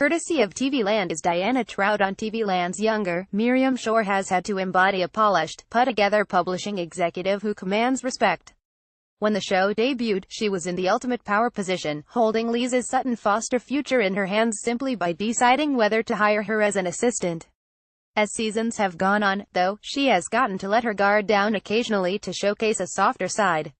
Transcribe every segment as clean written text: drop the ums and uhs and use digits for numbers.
Courtesy of TV Land is Diana Trout on TV Land's younger, Miriam Shor has had to embody a polished, put-together publishing executive who commands respect. When the show debuted, she was in the ultimate power position, holding Liza's Sutton Foster future in her hands simply by deciding whether to hire her as an assistant. As seasons have gone on, though, she has gotten to let her guard down occasionally to showcase a softer side.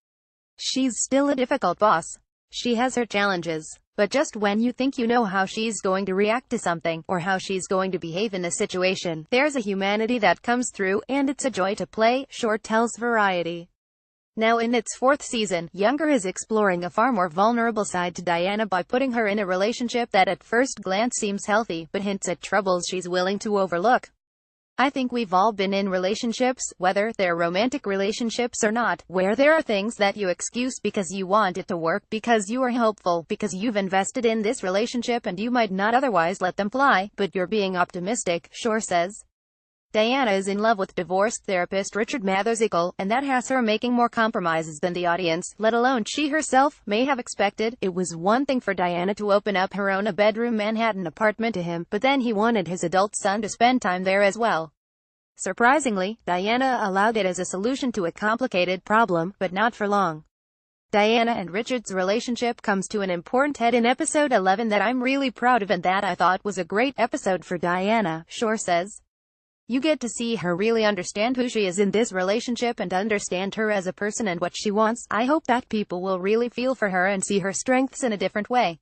She's still a difficult boss. She has her challenges. But just when you think you know how she's going to react to something, or how she's going to behave in a situation, there's a humanity that comes through, and it's a joy to play, Shor tells Variety. Now in its fourth season, Younger is exploring a far more vulnerable side to Diana by putting her in a relationship that at first glance seems healthy, but hints at troubles she's willing to overlook. I think we've all been in relationships, whether they're romantic relationships or not, where there are things that you excuse because you want it to work, because you are hopeful, because you've invested in this relationship and you might not otherwise let them fly, but you're being optimistic, Shor says. Diana is in love with divorce therapist Richard Mathersical, and that has her making more compromises than the audience, let alone she herself, may have expected. It was one thing for Diana to open up her own bedroom Manhattan apartment to him, but then he wanted his adult son to spend time there as well. Surprisingly, Diana allowed it as a solution to a complicated problem, but not for long. Diana and Richard's relationship comes to an important head in episode 11 that I'm really proud of and that I thought was a great episode for Diana, Shor says. You get to see her really understand who she is in this relationship and understand her as a person and what she wants. I hope that people will really feel for her and see her strengths in a different way.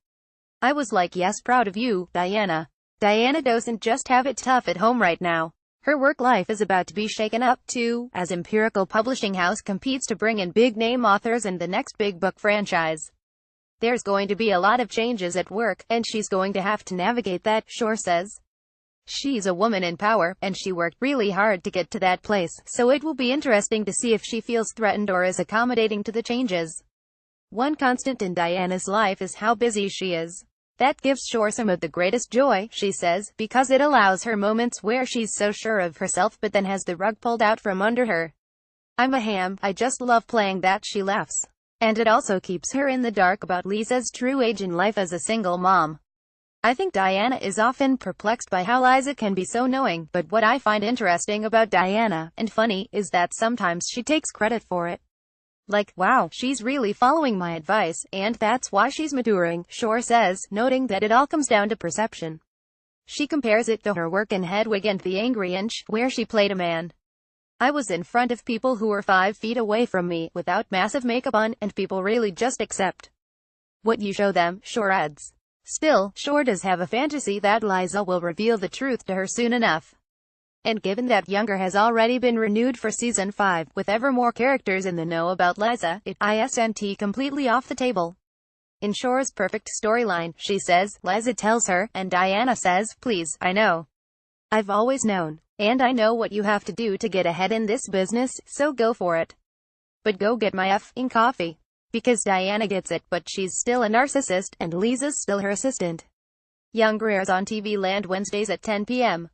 I was like, yes, proud of you, Diana. Diana doesn't just have it tough at home right now. Her work life is about to be shaken up, too, as Empirical Publishing House competes to bring in big-name authors and the next big book franchise. There's going to be a lot of changes at work, and she's going to have to navigate that, Shor says. She's a woman in power, and she worked really hard to get to that place, so it will be interesting to see if she feels threatened or is accommodating to the changes. One constant in Diana's life is how busy she is. That gives Shor some of the greatest joy, she says, because it allows her moments where she's so sure of herself but then has the rug pulled out from under her. I'm a ham, I just love playing that, she laughs. And it also keeps her in the dark about Liza's true age in life as a single mom. I think Diana is often perplexed by how Liza can be so knowing, but what I find interesting about Diana, and funny, is that sometimes she takes credit for it. Like, wow, she's really following my advice, and that's why she's maturing, Shor says, noting that it all comes down to perception. She compares it to her work in Hedwig and the Angry Inch, where she played a man. I was in front of people who were 5 feet away from me, without massive makeup on, and people really just accept what you show them, Shor adds. Still, Shor does have a fantasy that Liza will reveal the truth to her soon enough. And given that Younger has already been renewed for season 5, with ever more characters in the know about Liza, it isn't completely off the table. In Shor's perfect storyline, she says, Liza tells her, and Diana says, please, I know. I've always known. And I know what you have to do to get ahead in this business, so go for it. But go get my f***ing coffee. Because Diana gets it, but she's still a narcissist, and Liza's still her assistant. Younger airs on TV Land Wednesdays at 10 p.m.